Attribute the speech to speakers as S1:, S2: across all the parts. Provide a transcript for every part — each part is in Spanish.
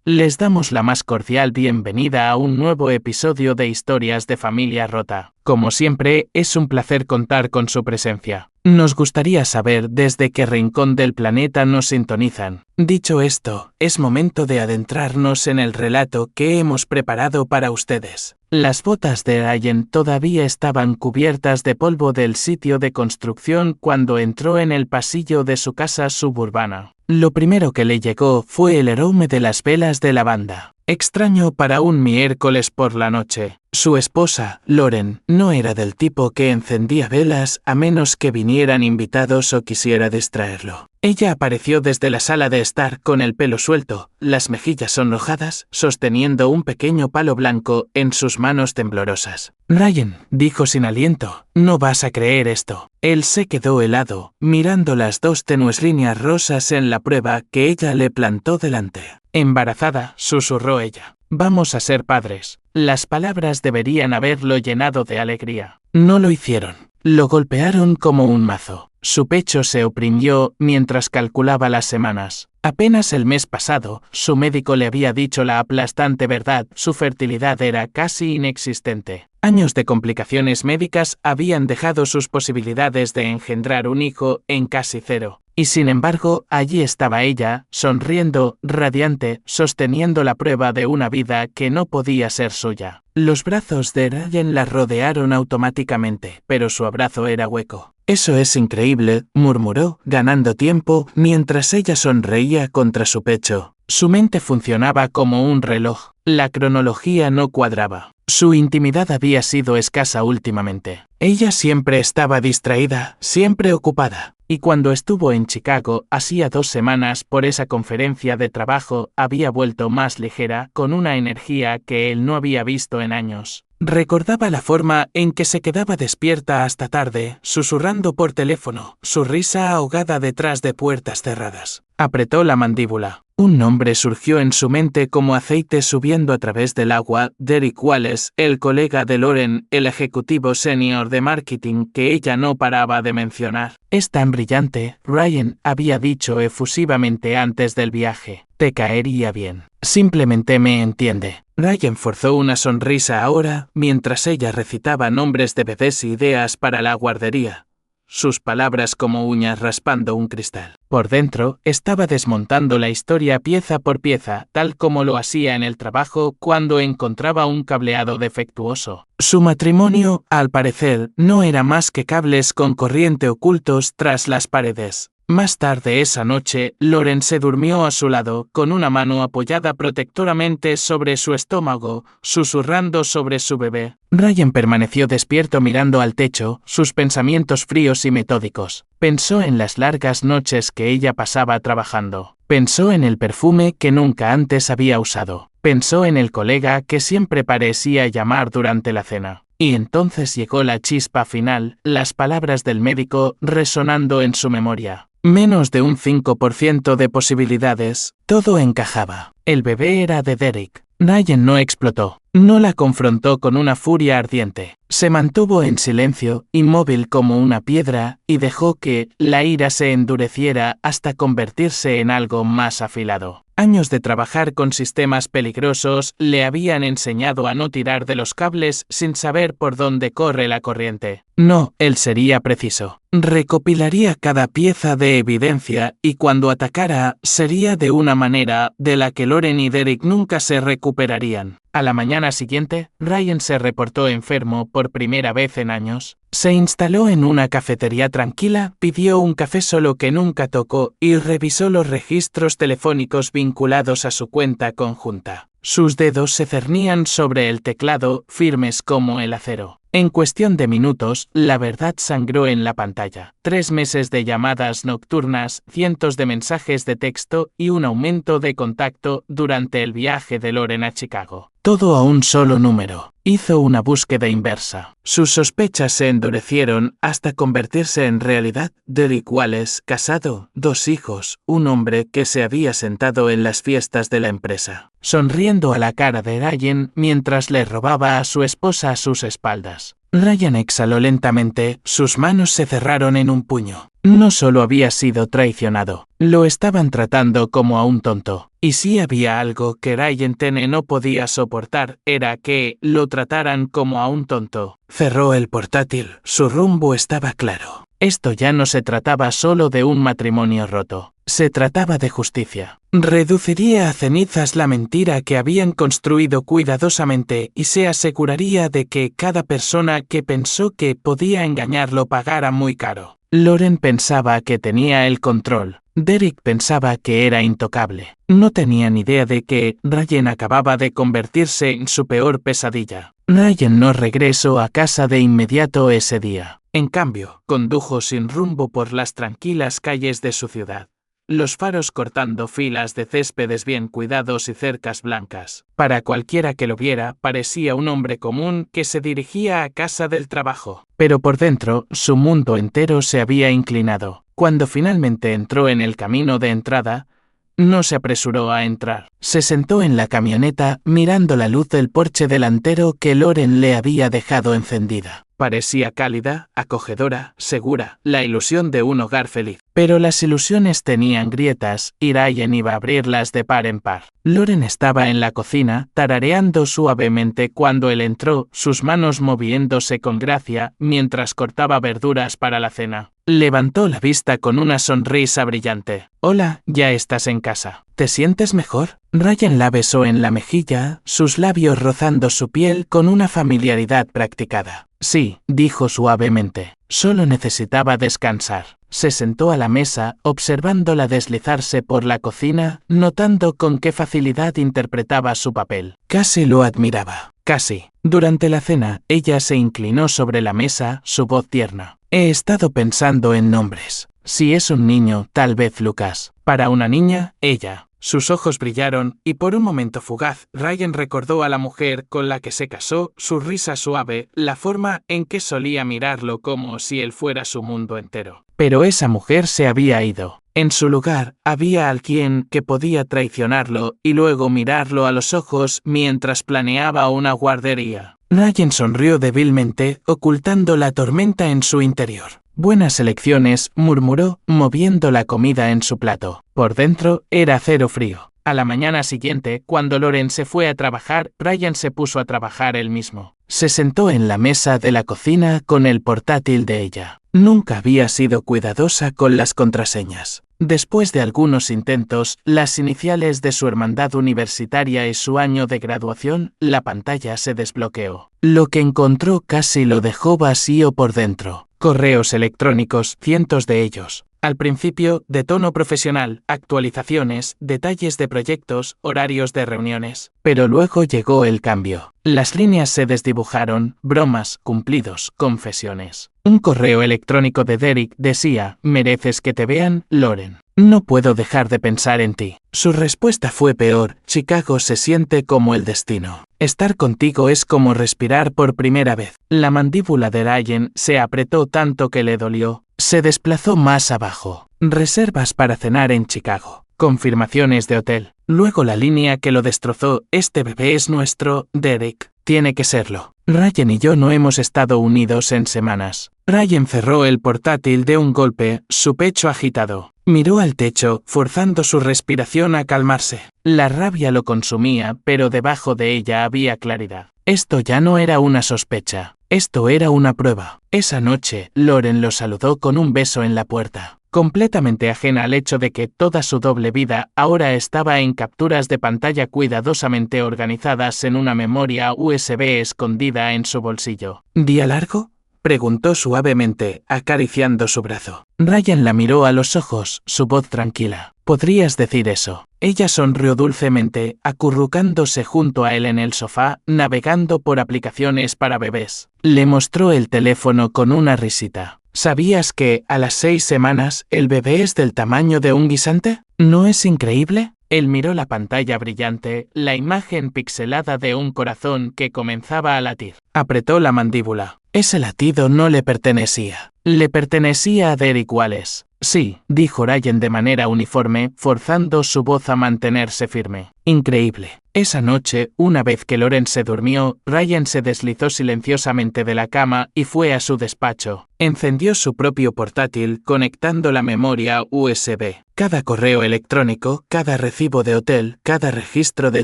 S1: Les damos la más cordial bienvenida a un nuevo episodio de Historias de Familia Rota. Como siempre, es un placer contar con su presencia. Nos gustaría saber desde qué rincón del planeta nos sintonizan. Dicho esto, es momento de adentrarnos en el relato que hemos preparado para ustedes. Las botas de Ryan todavía estaban cubiertas de polvo del sitio de construcción cuando entró en el pasillo de su casa suburbana. Lo primero que le llegó fue el aroma de las velas de lavanda. Extraño para un miércoles por la noche. Su esposa, Lauren, no era del tipo que encendía velas a menos que vinieran invitados o quisiera distraerlo. Ella apareció desde la sala de estar con el pelo suelto, las mejillas sonrojadas, sosteniendo un pequeño palo blanco en sus manos temblorosas. «Ryan», dijo sin aliento, «no vas a creer esto». Él se quedó helado, mirando las dos tenues líneas rosas en la prueba que ella le plantó delante. «Embarazada», susurró ella. «Vamos a ser padres». Las palabras deberían haberlo llenado de alegría. No lo hicieron. Lo golpearon como un mazo. Su pecho se oprimió mientras calculaba las semanas. Apenas el mes pasado, su médico le había dicho la aplastante verdad: su fertilidad era casi inexistente. Años de complicaciones médicas habían dejado sus posibilidades de engendrar un hijo en casi cero. Y sin embargo, allí estaba ella, sonriendo, radiante, sosteniendo la prueba de una vida que no podía ser suya. Los brazos de Ryan la rodearon automáticamente, pero su abrazo era hueco. «Eso es increíble», murmuró, ganando tiempo, mientras ella sonreía contra su pecho. Su mente funcionaba como un reloj. La cronología no cuadraba. Su intimidad había sido escasa últimamente. Ella siempre estaba distraída, siempre ocupada. Y cuando estuvo en Chicago, hacía 2 semanas, por esa conferencia de trabajo, había vuelto más ligera, con una energía que él no había visto en años. Recordaba la forma en que se quedaba despierta hasta tarde, susurrando por teléfono, su risa ahogada detrás de puertas cerradas. Apretó la mandíbula. Un nombre surgió en su mente como aceite subiendo a través del agua: Derek Wallace, el colega de Lauren, el ejecutivo senior de marketing que ella no paraba de mencionar. «Es tan brillante», Ryan había dicho efusivamente antes del viaje. «Te caería bien. Simplemente me entiende». Ryan forzó una sonrisa ahora, mientras ella recitaba nombres de bebés e ideas para la guardería. Sus palabras como uñas raspando un cristal. Por dentro, estaba desmontando la historia pieza por pieza, tal como lo hacía en el trabajo cuando encontraba un cableado defectuoso. Su matrimonio, al parecer, no era más que cables con corriente ocultos tras las paredes. Más tarde esa noche, Lauren se durmió a su lado, con una mano apoyada protectoramente sobre su estómago, susurrando sobre su bebé. Ryan permaneció despierto mirando al techo, sus pensamientos fríos y metódicos. Pensó en las largas noches que ella pasaba trabajando. Pensó en el perfume que nunca antes había usado. Pensó en el colega que siempre parecía llamar durante la cena. Y entonces llegó la chispa final, las palabras del médico resonando en su memoria. Menos de un 5% de posibilidades, todo encajaba. El bebé era de Derek. Ryan no explotó. No la confrontó con una furia ardiente. Se mantuvo en silencio, inmóvil como una piedra, y dejó que la ira se endureciera hasta convertirse en algo más afilado. Años de trabajar con sistemas peligrosos le habían enseñado a no tirar de los cables sin saber por dónde corre la corriente. No, él sería preciso. Recopilaría cada pieza de evidencia y cuando atacara, sería de una manera de la que Lauren y Derek nunca se recuperarían. A la mañana siguiente, Ryan se reportó enfermo por primera vez en años. Se instaló en una cafetería tranquila, pidió un café solo que nunca tocó y revisó los registros telefónicos vinculados a su cuenta conjunta. Sus dedos se cernían sobre el teclado, firmes como el acero. En cuestión de minutos, la verdad sangró en la pantalla. 3 meses de llamadas nocturnas, cientos de mensajes de texto y un aumento de contacto durante el viaje de Lauren a Chicago. Todo a un solo número. Hizo una búsqueda inversa. Sus sospechas se endurecieron hasta convertirse en realidad. Derek Wallace, casado, 2 hijos, un hombre que se había sentado en las fiestas de la empresa, sonriendo a la cara de Ryan mientras le robaba a su esposa a sus espaldas. Ryan exhaló lentamente, sus manos se cerraron en un puño. No solo había sido traicionado, lo estaban tratando como a un tonto. Y si había algo que Ryan Tene no podía soportar, era que lo trataran como a un tonto. Cerró el portátil, su rumbo estaba claro. Esto ya no se trataba solo de un matrimonio roto. Se trataba de justicia. Reduciría a cenizas la mentira que habían construido cuidadosamente y se aseguraría de que cada persona que pensó que podía engañarlo pagara muy caro. Loren pensaba que tenía el control. Derek pensaba que era intocable. No tenían idea de que Ryan acababa de convertirse en su peor pesadilla. Ryan no regresó a casa de inmediato ese día. En cambio, condujo sin rumbo por las tranquilas calles de su ciudad. Los faros cortando filas de céspedes bien cuidados y cercas blancas. Para cualquiera que lo viera, parecía un hombre común que se dirigía a casa del trabajo. Pero por dentro, su mundo entero se había inclinado. Cuando finalmente entró en el camino de entrada, no se apresuró a entrar. Se sentó en la camioneta, mirando la luz del porche delantero que Loren le había dejado encendida. Parecía cálida, acogedora, segura, la ilusión de un hogar feliz. Pero las ilusiones tenían grietas y Ryan iba a abrirlas de par en par. Loren estaba en la cocina, tarareando suavemente cuando él entró, sus manos moviéndose con gracia mientras cortaba verduras para la cena. Levantó la vista con una sonrisa brillante. «Hola, ya estás en casa. ¿Te sientes mejor?» Ryan la besó en la mejilla, sus labios rozando su piel con una familiaridad practicada. «Sí», dijo suavemente. Solo necesitaba descansar. Se sentó a la mesa, observándola deslizarse por la cocina, notando con qué facilidad interpretaba su papel. Casi lo admiraba. Casi. Durante la cena, ella se inclinó sobre la mesa, su voz tierna. «He estado pensando en nombres. Si es un niño, tal vez Lucas. Para una niña, ella». Sus ojos brillaron, y por un momento fugaz, Ryan recordó a la mujer con la que se casó, su risa suave, la forma en que solía mirarlo como si él fuera su mundo entero. Pero esa mujer se había ido. En su lugar, había alguien que podía traicionarlo y luego mirarlo a los ojos mientras planeaba una guardería. Ryan sonrió débilmente, ocultando la tormenta en su interior. «Buenas elecciones», murmuró, moviendo la comida en su plato. Por dentro, era acero frío. A la mañana siguiente, cuando Loren se fue a trabajar, Ryan se puso a trabajar él mismo. Se sentó en la mesa de la cocina con el portátil de ella. Nunca había sido cuidadosa con las contraseñas. Después de algunos intentos, las iniciales de su hermandad universitaria y su año de graduación, la pantalla se desbloqueó. Lo que encontró casi lo dejó vacío por dentro. Correos electrónicos, cientos de ellos. Al principio, de tono profesional, actualizaciones, detalles de proyectos, horarios de reuniones. Pero luego llegó el cambio. Las líneas se desdibujaron, bromas, cumplidos, confesiones. Un correo electrónico de Derek decía: «Mereces que te vean, Loren. No puedo dejar de pensar en ti». Su respuesta fue peor: «Chicago se siente como el destino. Estar contigo es como respirar por primera vez». La mandíbula de Ryan se apretó tanto que le dolió. Se desplazó más abajo. «Reservas para cenar en Chicago. Confirmaciones de hotel». Luego la línea que lo destrozó: «Este bebé es nuestro, Derek. Tiene que serlo. Ryan y yo no hemos estado unidos en semanas». Ryan cerró el portátil de un golpe, su pecho agitado. Miró al techo, forzando su respiración a calmarse. La rabia lo consumía, pero debajo de ella había claridad. Esto ya no era una sospecha. Esto era una prueba. Esa noche, Loren lo saludó con un beso en la puerta. Completamente ajena al hecho de que toda su doble vida ahora estaba en capturas de pantalla cuidadosamente organizadas en una memoria USB escondida en su bolsillo. «¿Día largo?», preguntó suavemente, acariciando su brazo. Ryan la miró a los ojos, su voz tranquila. «Podrías decir eso». Ella sonrió dulcemente, acurrucándose junto a él en el sofá, navegando por aplicaciones para bebés. Le mostró el teléfono con una risita. «¿Sabías que, a las 6 semanas, el bebé es del tamaño de un guisante? ¿No es increíble?». Él miró la pantalla brillante, la imagen pixelada de un corazón que comenzaba a latir. Apretó la mandíbula. Ese latido no le pertenecía. Le pertenecía a Derek Wallace. Sí, dijo Ryan de manera uniforme, forzando su voz a mantenerse firme. Increíble. Esa noche, una vez que Loren se durmió, Ryan se deslizó silenciosamente de la cama y fue a su despacho. Encendió su propio portátil, conectando la memoria USB. Cada correo electrónico, cada recibo de hotel, cada registro de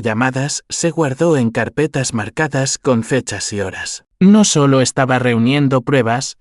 S1: llamadas, se guardó en carpetas marcadas con fechas y horas. No solo estaba reuniendo pruebas,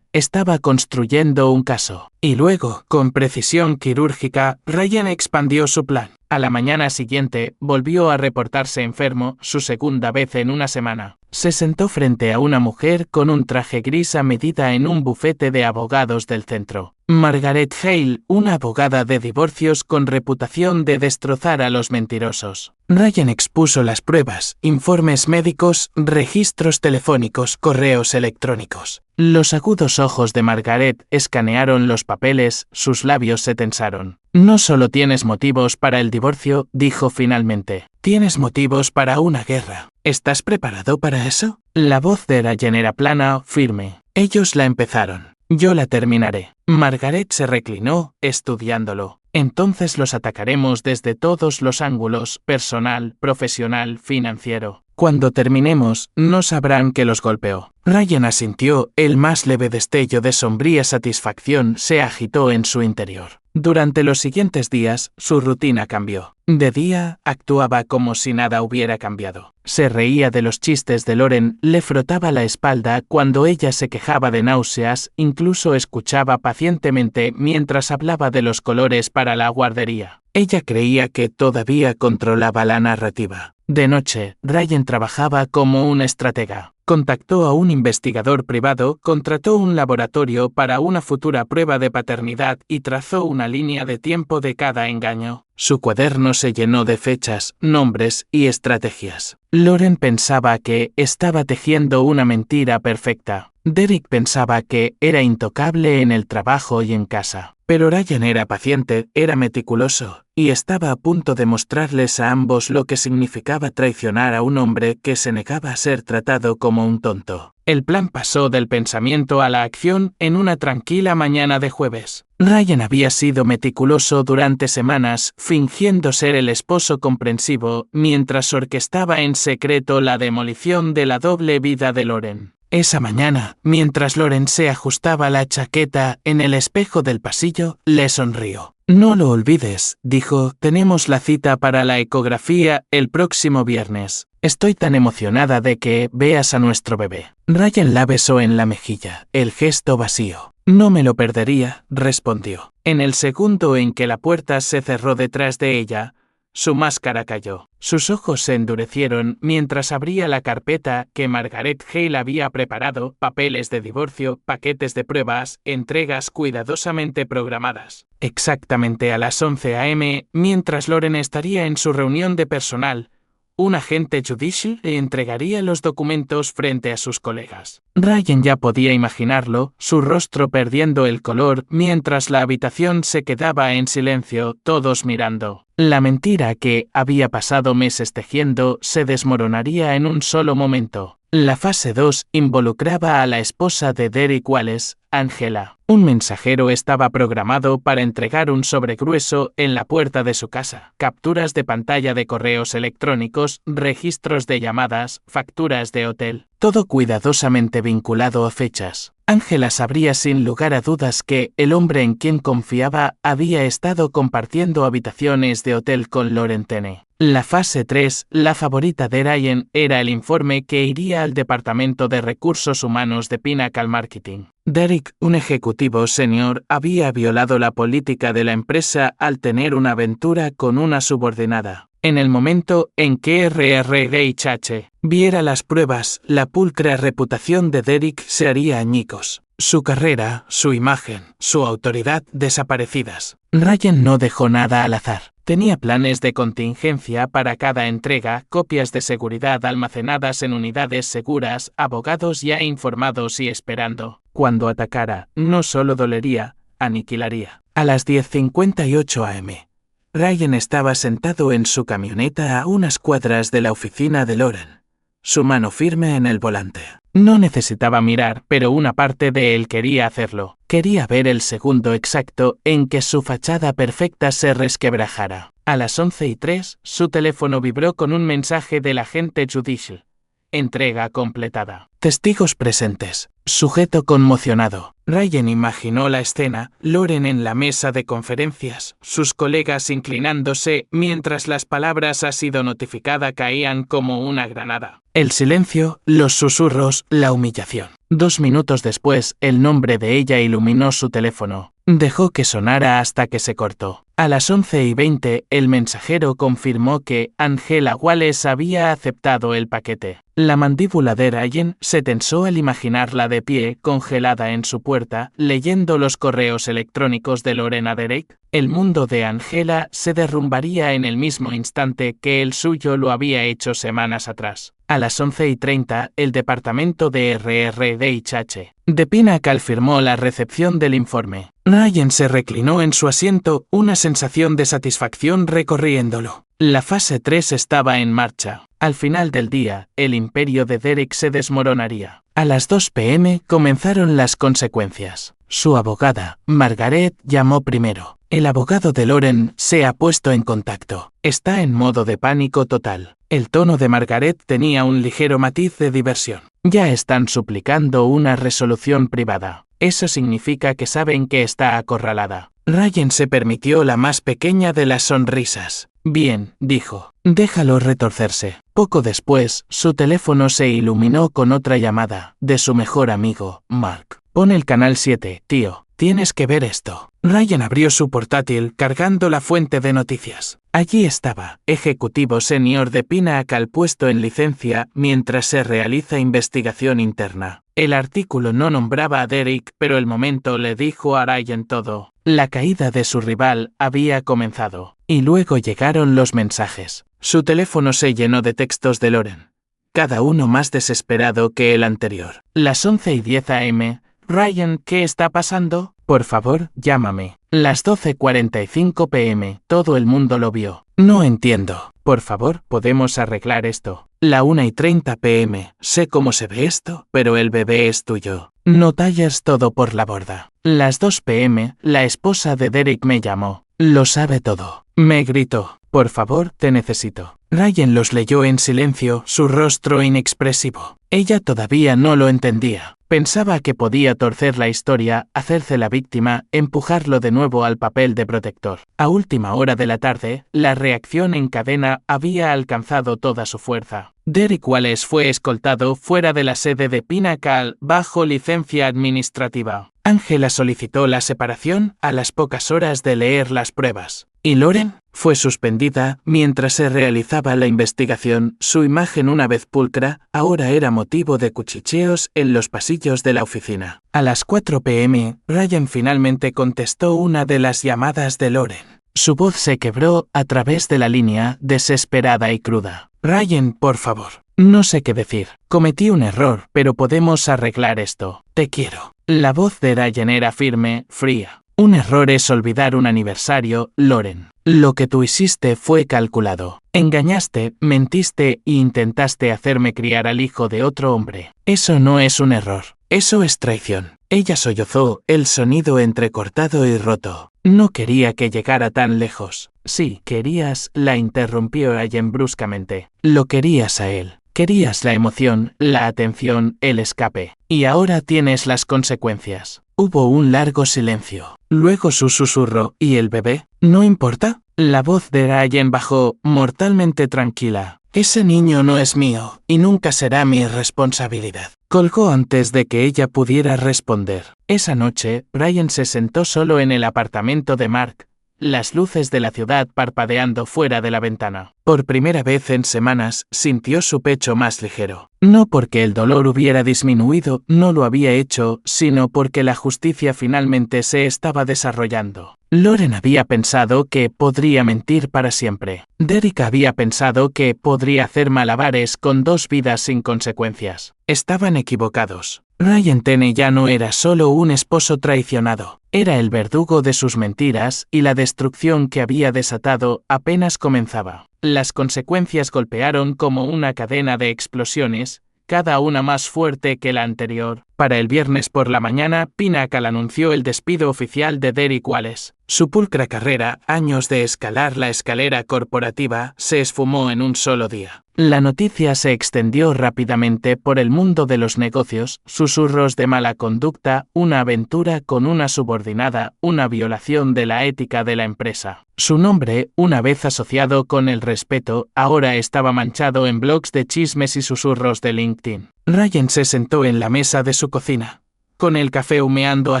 S1: estaba construyendo un caso. Y luego, con precisión quirúrgica, Ryan expandió su plan. A la mañana siguiente, volvió a reportarse enfermo, su segunda vez en una semana. Se sentó frente a una mujer con un traje gris a medida en un bufete de abogados del centro. Margaret Hale, una abogada de divorcios con reputación de destrozar a los mentirosos. Ryan expuso las pruebas, informes médicos, registros telefónicos, correos electrónicos. Los agudos ojos de Margaret escanearon los papeles, sus labios se tensaron. No solo tienes motivos para el divorcio, dijo finalmente. Tienes motivos para una guerra. ¿Estás preparado para eso? La voz de Ryan era plana, firme. Ellos la empezaron. Yo la terminaré. Margaret se reclinó, estudiándolo. Entonces los atacaremos desde todos los ángulos, personal, profesional, financiero. Cuando terminemos, no sabrán que los golpeó. Ryan asintió, el más leve destello de sombría satisfacción se agitó en su interior. Durante los siguientes días, su rutina cambió. De día, actuaba como si nada hubiera cambiado. Se reía de los chistes de Loren, le frotaba la espalda cuando ella se quejaba de náuseas, incluso escuchaba pacientemente mientras hablaba de los colores para la guardería. Ella creía que todavía controlaba la narrativa. De noche, Ryan trabajaba como un estratega. Contactó a un investigador privado, contrató un laboratorio para una futura prueba de paternidad y trazó una línea de tiempo de cada engaño. Su cuaderno se llenó de fechas, nombres y estrategias. Loren pensaba que estaba tejiendo una mentira perfecta. Derek pensaba que era intocable en el trabajo y en casa. Pero Ryan era paciente, era meticuloso, y estaba a punto de mostrarles a ambos lo que significaba traicionar a un hombre que se negaba a ser tratado como un tonto. El plan pasó del pensamiento a la acción en una tranquila mañana de jueves. Ryan había sido meticuloso durante semanas, fingiendo ser el esposo comprensivo, mientras orquestaba en secreto la demolición de la doble vida de Loren. Esa mañana, mientras Loren se ajustaba la chaqueta en el espejo del pasillo, le sonrió. No lo olvides, dijo, tenemos la cita para la ecografía el próximo viernes. Estoy tan emocionada de que veas a nuestro bebé. Ryan la besó en la mejilla, el gesto vacío. No me lo perdería, respondió. En el segundo en que la puerta se cerró detrás de ella, su máscara cayó. Sus ojos se endurecieron mientras abría la carpeta que Margaret Hale había preparado, papeles de divorcio, paquetes de pruebas, entregas cuidadosamente programadas. Exactamente a las 11 a.m., mientras Loren estaría en su reunión de personal, un agente judicial le entregaría los documentos frente a sus colegas. Ryan ya podía imaginarlo, su rostro perdiendo el color mientras la habitación se quedaba en silencio, todos mirando. La mentira que había pasado meses tejiendo se desmoronaría en un solo momento. La fase 2 involucraba a la esposa de Derek Wallace, Angela. Un mensajero estaba programado para entregar un sobre grueso en la puerta de su casa. Capturas de pantalla de correos electrónicos, registros de llamadas, facturas de hotel. Todo cuidadosamente vinculado a fechas. Angela sabría sin lugar a dudas que el hombre en quien confiaba había estado compartiendo habitaciones de hotel con Loren Tene. La fase 3, la favorita de Ryan, era el informe que iría al Departamento de Recursos Humanos de Pinnacle Marketing. Derek, un ejecutivo senior, había violado la política de la empresa al tener una aventura con una subordinada. En el momento en que RRHH viera las pruebas, la pulcra reputación de Derek se haría añicos. Su carrera, su imagen, su autoridad desaparecidas. Ryan no dejó nada al azar. Tenía planes de contingencia para cada entrega, copias de seguridad almacenadas en unidades seguras, abogados ya informados y esperando. Cuando atacara, no solo dolería, aniquilaría. A las 10:58 a.m., Ryan estaba sentado en su camioneta a unas cuadras de la oficina de Loren. su mano firme en el volante. No necesitaba mirar, pero una parte de él quería hacerlo. Quería ver el segundo exacto en que su fachada perfecta se resquebrajara. A las 11:03, su teléfono vibró con un mensaje del agente judicial. Entrega completada. Testigos presentes. Sujeto conmocionado. Ryan imaginó la escena, Loren en la mesa de conferencias, sus colegas inclinándose mientras las palabras "ha sido notificada" caían como una granada. El silencio, los susurros, la humillación. 2 minutos después, el nombre de ella iluminó su teléfono. Dejó que sonara hasta que se cortó. A las 11:20, el mensajero confirmó que Angela Wallace había aceptado el paquete. La mandíbula de Ryan se tensó al imaginarla de pie, congelada en su puerta, leyendo los correos electrónicos de Loren a Derek. El mundo de Angela se derrumbaría en el mismo instante que el suyo lo había hecho semanas atrás. A las 11:30, el departamento de RRDHH de Pinnacle firmó la recepción del informe. Ryan se reclinó en su asiento, una sensación de satisfacción recorriéndolo. La fase 3 estaba en marcha. Al final del día, el imperio de Derek se desmoronaría. A las 2 p.m. comenzaron las consecuencias. Su abogada, Margaret, llamó primero. El abogado de Loren se ha puesto en contacto. Está en modo de pánico total. El tono de Margaret tenía un ligero matiz de diversión. Ya están suplicando una resolución privada. Eso significa que saben que está acorralada. Ryan se permitió la más pequeña de las sonrisas. Bien, dijo. Déjalo retorcerse. Poco después, su teléfono se iluminó con otra llamada, de su mejor amigo, Mark. Pon el canal 7, tío. Tienes que ver esto. Ryan abrió su portátil, cargando la fuente de noticias. Allí estaba, ejecutivo senior de Pinnacle puesto en licencia mientras se realiza investigación interna. El artículo no nombraba a Derek, pero el momento le dijo a Ryan todo. La caída de su rival había comenzado. Y luego llegaron los mensajes. Su teléfono se llenó de textos de Loren, cada uno más desesperado que el anterior. Las 11:10 a.m. Ryan, ¿qué está pasando? Por favor, llámame. Las 12:45 p.m. Todo el mundo lo vio. No entiendo. Por favor, podemos arreglar esto. La 1:30 p.m. Sé cómo se ve esto, pero el bebé es tuyo. No talles todo por la borda. Las 2 p.m. La esposa de Derek me llamó. Lo sabe todo. Me gritó. Por favor, te necesito. Ryan los leyó en silencio, su rostro inexpresivo. Ella todavía no lo entendía. Pensaba que podía torcer la historia, hacerse la víctima, empujarlo de nuevo al papel de protector. A última hora de la tarde, la reacción en cadena había alcanzado toda su fuerza. Derek Wallace fue escoltado fuera de la sede de Pinnacle bajo licencia administrativa. Angela solicitó la separación a las pocas horas de leer las pruebas. ¿Y Loren? Fue suspendida mientras se realizaba la investigación. Su imagen, una vez pulcra, ahora era motivo de cuchicheos en los pasillos de la oficina. A las 4 p.m., Ryan finalmente contestó una de las llamadas de Loren. Su voz se quebró a través de la línea, desesperada y cruda. Ryan, por favor. No sé qué decir. Cometí un error, pero podemos arreglar esto. Te quiero. La voz de Ryan era firme, fría. Un error es olvidar un aniversario, Loren. Lo que tú hiciste fue calculado. Engañaste, mentiste e intentaste hacerme criar al hijo de otro hombre. Eso no es un error. Eso es traición. Ella sollozó, el sonido entrecortado y roto. No quería que llegara tan lejos. Sí, querías, la interrumpió Ryan bruscamente. Lo querías a él. Querías la emoción, la atención, el escape. Y ahora tienes las consecuencias. Hubo un largo silencio. Luego su susurro, ¿y el bebé? ¿No importa? La voz de Ryan bajó, mortalmente tranquila. Ese niño no es mío, y nunca será mi responsabilidad. Colgó antes de que ella pudiera responder. Esa noche, Ryan se sentó solo en el apartamento de Mark, las luces de la ciudad parpadeando fuera de la ventana. Por primera vez en semanas, sintió su pecho más ligero. No porque el dolor hubiera disminuido, no lo había hecho, sino porque la justicia finalmente se estaba desarrollando. Loren había pensado que podría mentir para siempre. Derek había pensado que podría hacer malabares con 2 vidas sin consecuencias. Estaban equivocados. Ryan Tenney ya no era solo un esposo traicionado. Era el verdugo de sus mentiras y la destrucción que había desatado apenas comenzaba. Las consecuencias golpearon como una cadena de explosiones, cada una más fuerte que la anterior. Para el viernes por la mañana, Pinnacle anunció el despido oficial de Derek Wallace. Su pulcra carrera, años de escalar la escalera corporativa, se esfumó en un solo día. La noticia se extendió rápidamente por el mundo de los negocios, susurros de mala conducta, una aventura con una subordinada, una violación de la ética de la empresa. Su nombre, una vez asociado con el respeto, ahora estaba manchado en blogs de chismes y susurros de LinkedIn. Ryan se sentó en la mesa de su cocina, con el café humeando a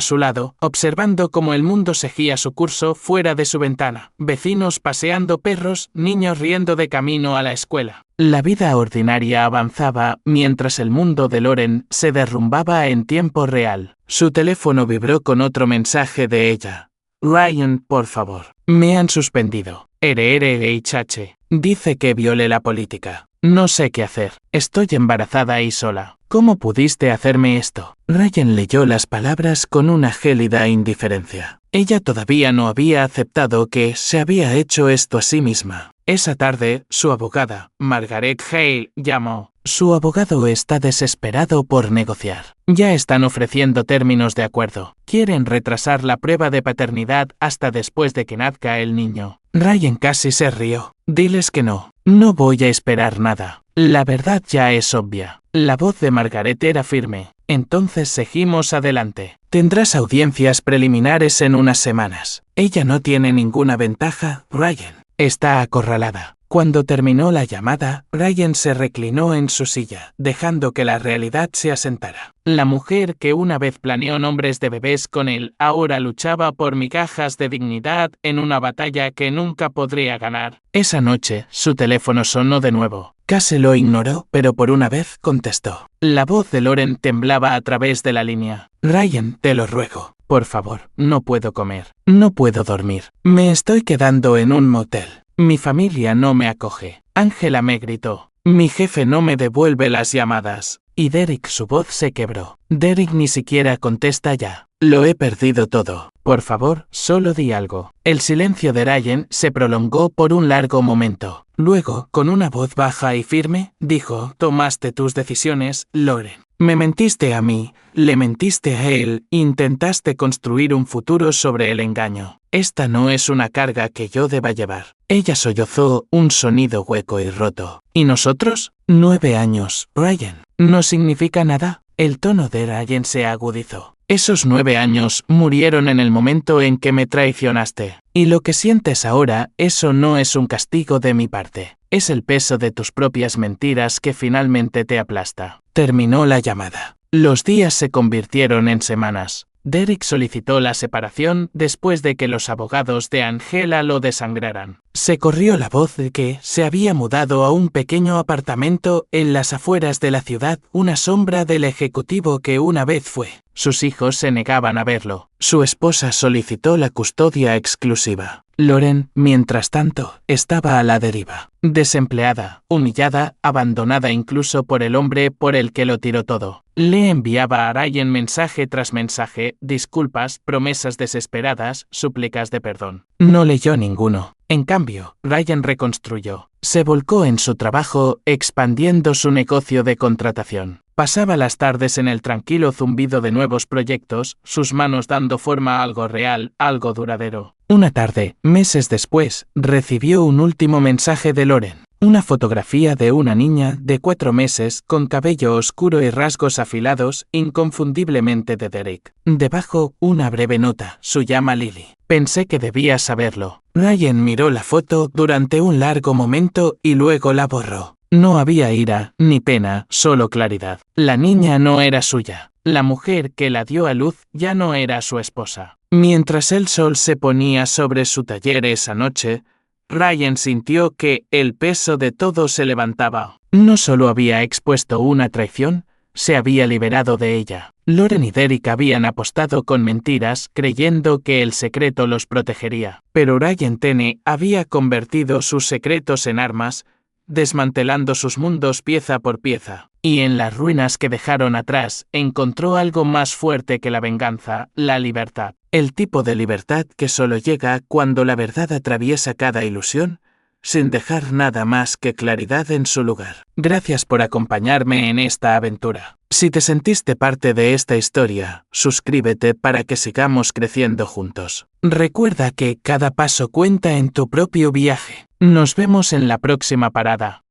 S1: su lado, observando cómo el mundo seguía su curso fuera de su ventana. Vecinos paseando perros, niños riendo de camino a la escuela. La vida ordinaria avanzaba mientras el mundo de Lauren se derrumbaba en tiempo real. Su teléfono vibró con otro mensaje de ella. Ryan, por favor. Me han suspendido. RRHH. Dice que viole la política. No sé qué hacer. Estoy embarazada y sola. ¿Cómo pudiste hacerme esto? Ryan leyó las palabras con una gélida indiferencia. Ella todavía no había aceptado que se había hecho esto a sí misma. Esa tarde, su abogada, Margaret Hale, llamó. Su abogado está desesperado por negociar. Ya están ofreciendo términos de acuerdo. Quieren retrasar la prueba de paternidad hasta después de que nazca el niño. Ryan casi se rió. Diles que no. No voy a esperar nada. La verdad ya es obvia. La voz de Margaret era firme. Entonces seguimos adelante. Tendrás audiencias preliminares en unas semanas. Ella no tiene ninguna ventaja, Ryan. Está acorralada. Cuando terminó la llamada, Ryan se reclinó en su silla, dejando que la realidad se asentara. La mujer que una vez planeó nombres de bebés con él, ahora luchaba por migajas de dignidad en una batalla que nunca podría ganar. Esa noche, su teléfono sonó de nuevo. Casi lo ignoró, pero por una vez contestó. La voz de Lauren temblaba a través de la línea. Ryan, te lo ruego. Por favor, no puedo comer. No puedo dormir. Me estoy quedando en un motel. Mi familia no me acoge. Angela me gritó. Mi jefe no me devuelve las llamadas. Y Derek, su voz se quebró. Derek ni siquiera contesta ya. Lo he perdido todo. Por favor, solo di algo. El silencio de Ryan se prolongó por un largo momento. Luego, con una voz baja y firme, dijo, tomaste tus decisiones, Lauren. Me mentiste a mí, le mentiste a él, intentaste construir un futuro sobre el engaño. Esta no es una carga que yo deba llevar. Ella sollozó un sonido hueco y roto. ¿Y nosotros? 9 años, Ryan. ¿No significa nada? El tono de Ryan se agudizó. Esos 9 años murieron en el momento en que me traicionaste. Y lo que sientes ahora, eso no es un castigo de mi parte. Es el peso de tus propias mentiras que finalmente te aplasta. Terminó la llamada. Los días se convirtieron en semanas. Derek solicitó la separación después de que los abogados de Angela lo desangraran. Se corrió la voz de que se había mudado a un pequeño apartamento en las afueras de la ciudad, una sombra del ejecutivo que una vez fue. Sus hijos se negaban a verlo. Su esposa solicitó la custodia exclusiva. Lauren, mientras tanto, estaba a la deriva. Desempleada, humillada, abandonada incluso por el hombre por el que lo tiró todo. Le enviaba a Ryan mensaje tras mensaje, disculpas, promesas desesperadas, súplicas de perdón. No leyó ninguno. En cambio, Ryan reconstruyó. Se volcó en su trabajo, expandiendo su negocio de contratación. Pasaba las tardes en el tranquilo zumbido de nuevos proyectos, sus manos dando forma a algo real, algo duradero. Una tarde, meses después, recibió un último mensaje de Lauren. Una fotografía de una niña de 4 meses con cabello oscuro y rasgos afilados, inconfundiblemente de Derek. Debajo, una breve nota, su llama Lily. Pensé que debía saberlo. Ryan miró la foto durante un largo momento y luego la borró. No había ira, ni pena, solo claridad. La niña no era suya. La mujer que la dio a luz ya no era su esposa. Mientras el sol se ponía sobre su taller esa noche, Ryan sintió que el peso de todo se levantaba. No solo había expuesto una traición, se había liberado de ella. Lauren y Derek habían apostado con mentiras creyendo que el secreto los protegería. Pero Ryan Tenney había convertido sus secretos en armas, desmantelando sus mundos pieza por pieza. Y en las ruinas que dejaron atrás, encontró algo más fuerte que la venganza, la libertad. El tipo de libertad que solo llega cuando la verdad atraviesa cada ilusión, sin dejar nada más que claridad en su lugar. Gracias por acompañarme en esta aventura. Si te sentiste parte de esta historia, suscríbete para que sigamos creciendo juntos. Recuerda que cada paso cuenta en tu propio viaje. Nos vemos en la próxima parada.